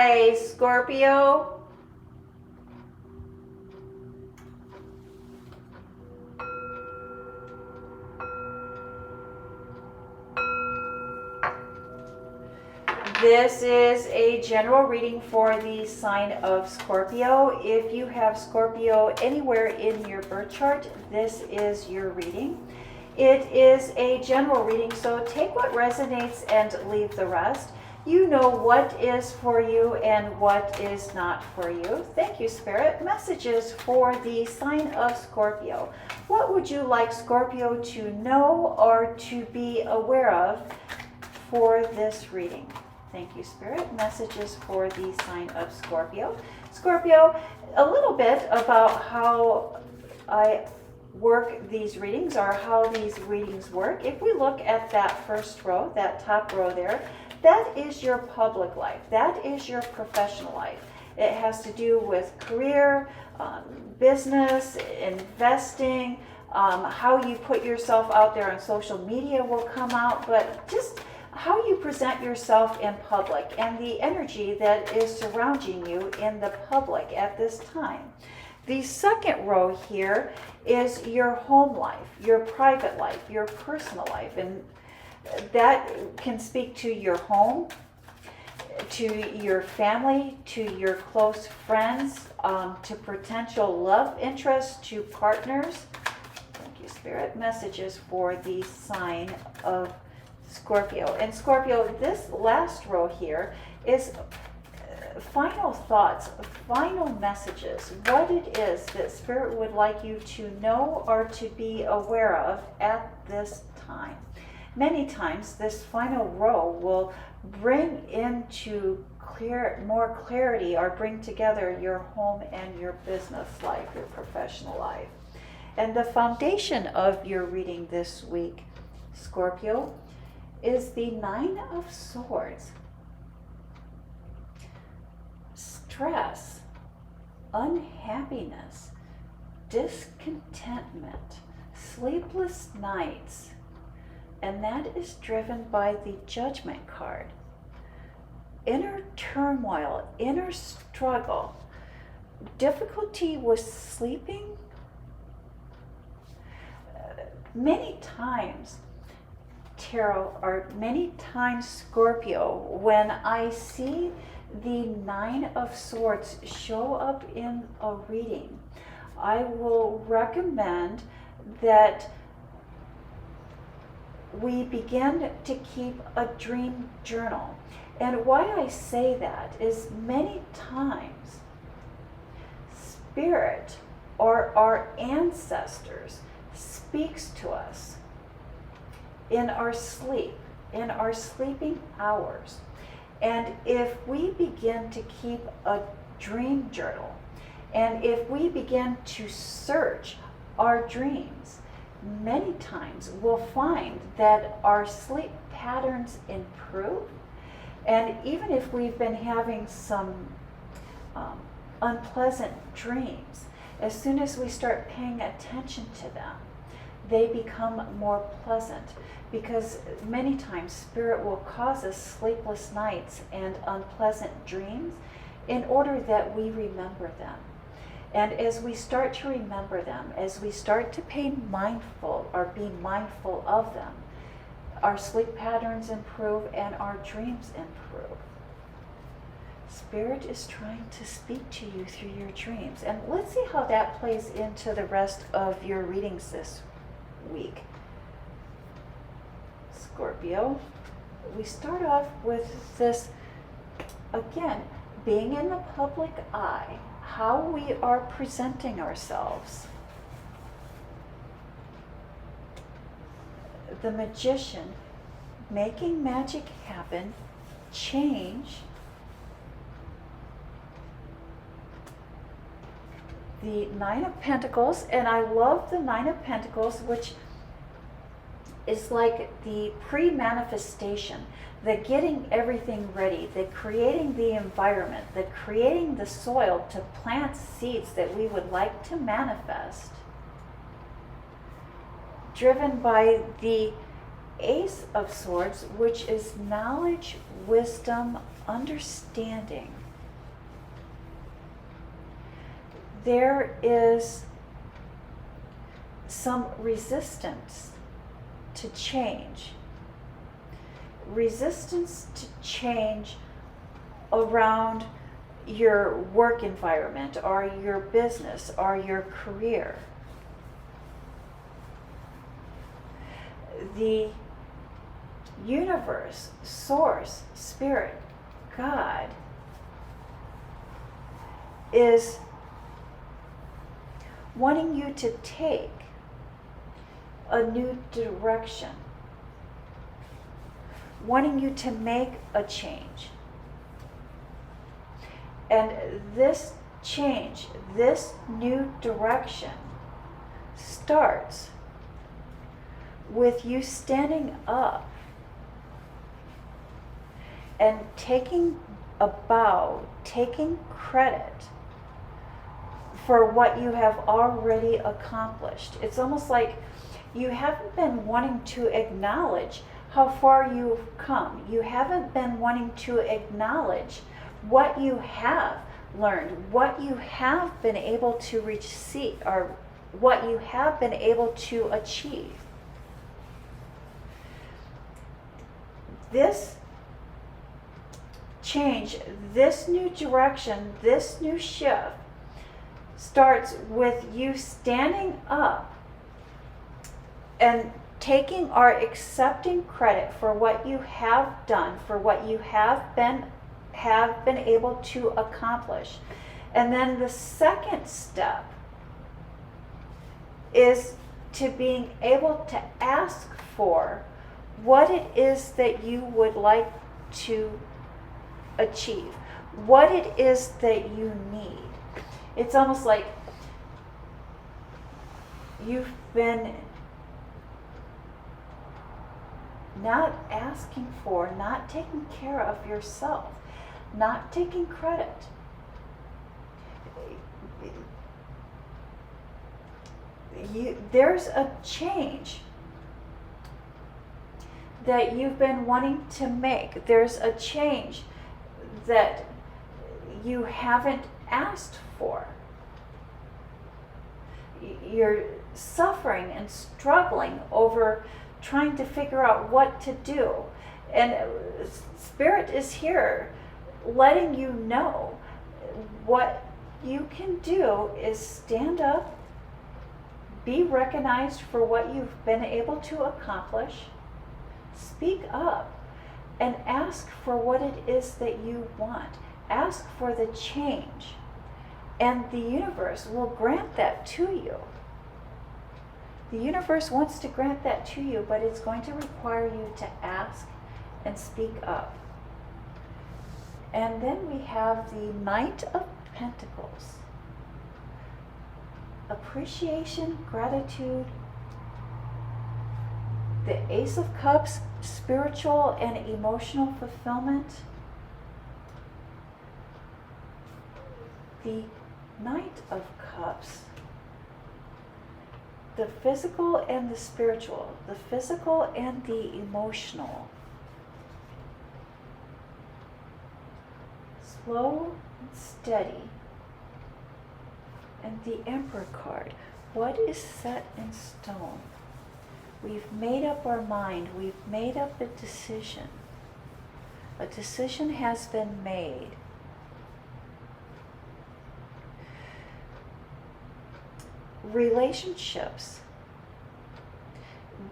rise, Scorpio. This is a general reading for the sign of Scorpio. If you have Scorpio anywhere in your birth chart, this is your reading. It is a general reading, so take what resonates and leave the rest. You know what is for you and what is not for you. Thank you, Spirit. Messages for the sign of Scorpio. What would you like Scorpio to know or to be aware of for this reading? Thank you, Spirit. Messages for the sign of Scorpio. Scorpio, a little bit about how I work these readings or how these readings work. If we look at that first row, that top row there, that is your public life. That is your professional life. It has to do with career, business, investing, how you put yourself out there on social media will come out, but just how you present yourself in public and the energy that is surrounding you in the public at this time. The second row here is your home life, your private life, your personal life, and that can speak to your home, to your family, to your close friends, to potential love interests, to partners. Thank you, Spirit. Messages for the sign of Scorpio. And Scorpio, this last row here is final thoughts, final messages, what it is that Spirit would like you to know or to be aware of at this time. Many times this final row will bring into more clarity or bring together your home and your business life, your professional life. And the foundation of your reading this week, Scorpio, is the Nine of Swords. Stress, unhappiness, discontentment, sleepless nights, and that is driven by the Judgment card. Inner turmoil, inner struggle, difficulty with sleeping. Many times, Tarot, or many times Scorpio, when I see the Nine of Swords show up in a reading, I will recommend that we begin to keep a dream journal. And why I say that is many times Spirit or our ancestors speaks to us in our sleep, in our sleeping hours. And if we begin to keep a dream journal, and if we begin to search our dreams, many times we'll find that our sleep patterns improve. And even if we've been having some unpleasant dreams, as soon as we start paying attention to them, they become more pleasant, because many times Spirit will cause us sleepless nights and unpleasant dreams in order that we remember them. And as we start to remember them, as we start to be mindful of them, our sleep patterns improve and our dreams improve. Spirit is trying to speak to you through your dreams. And let's see how that plays into the rest of your readings this week. Scorpio, we start off with this, again, being in the public eye, how we are presenting ourselves. The Magician, making magic happen, change. The Nine of Pentacles, and I love the Nine of Pentacles, which is like the pre-manifestation, the getting everything ready, the creating the environment, the creating the soil to plant seeds that we would like to manifest. Driven by the Ace of Swords, which is knowledge, wisdom, understanding, there is some resistance to change. Resistance to change around your work environment or your business or your career. The universe, source, spirit, God is wanting you to take a new direction, wanting you to make a change. And this change, this new direction, starts with you standing up and taking a bow, taking credit for what you have already accomplished. It's almost like you haven't been wanting to acknowledge how far you've come. You haven't been wanting to acknowledge what you have learned, what you have been able to receive, or what you have been able to achieve. This change, this new direction, this new shift starts with you standing up and taking or accepting credit for what you have done, for what you have been able to accomplish. And then the second step is to being able to ask for what it is that you would like to achieve, what it is that you need. It's almost like you've been not asking for, not taking care of yourself, not taking credit. There's a change that you've been wanting to make. There's a change that you haven't asked for. You're suffering and struggling over trying to figure out what to do. And Spirit is here letting you know what you can do is stand up, be recognized for what you've been able to accomplish, speak up, and ask for what it is that you want. Ask for the change, and the universe will grant that to you. The universe wants to grant that to you, but it's going to require you to ask and speak up. And then we have the Knight of Pentacles. Appreciation, gratitude. The Ace of Cups, spiritual and emotional fulfillment. The Knight of Cups. The physical and the spiritual, the physical and the emotional. Slow and steady. And the Emperor card. What is set in stone? We've made up our mind. We've made up a decision. A decision has been made. Relationships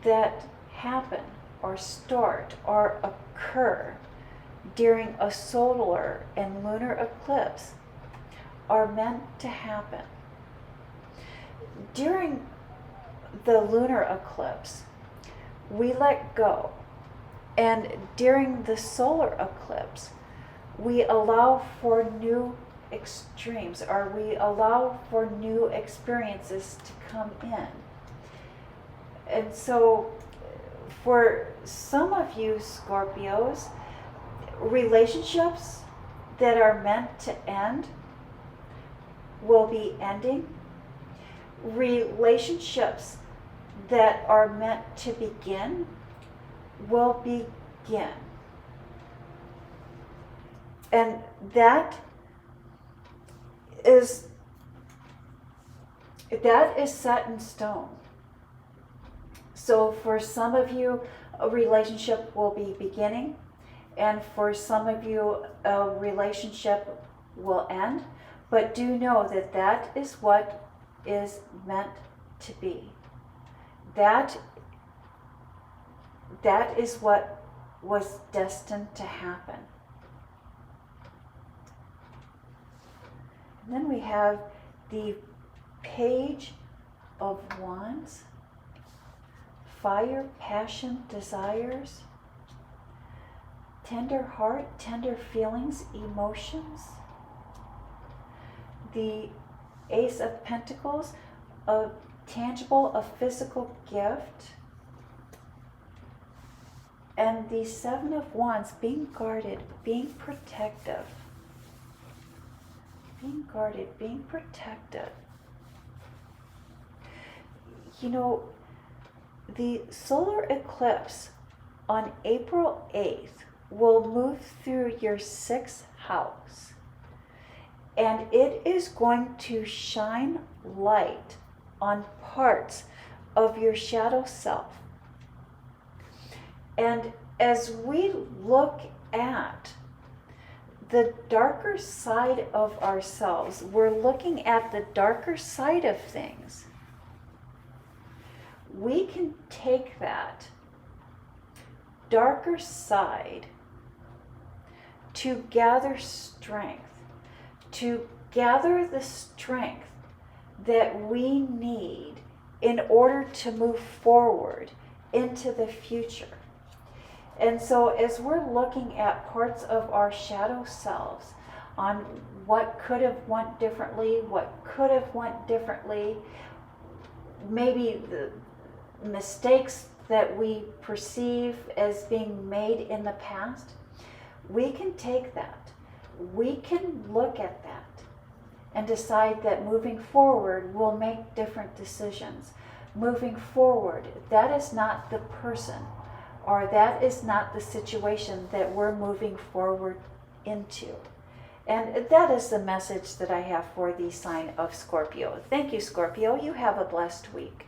that happen or start or occur during a solar and lunar eclipse are meant to happen. During the lunar eclipse, we let go. And during the solar eclipse, we allow for new extremes, or we allow for new experiences to come in. And so for some of you Scorpios, relationships that are meant to end will be ending. Relationships that are meant to begin will begin. And that is that is set in stone. So for some of you, a relationship will be beginning, and for some of you, a relationship will end. But do know that that is what is meant to be. That is what was destined to happen. And then we have the Page of Wands, fire, passion, desires, tender heart, tender feelings, emotions. The Ace of Pentacles, a tangible, a physical gift. And the Seven of Wands, being guarded, being protective. Being guarded, being protected. You know, the solar eclipse on April 8th will move through your 6th house. And it is going to shine light on parts of your shadow self. And as we look at the darker side of ourselves, we're looking at the darker side of things. We can take that darker side to gather strength, to gather the strength that we need in order to move forward into the future. And so as we're looking at parts of our shadow selves on what could have went differently, what could have went differently, maybe the mistakes that we perceive as being made in the past, we can take that. We can look at that and decide that moving forward we'll make different decisions. Moving forward, that is not the person or that is not the situation that we're moving forward into. And that is the message that I have for the sign of Scorpio. Thank you, Scorpio. You have a blessed week.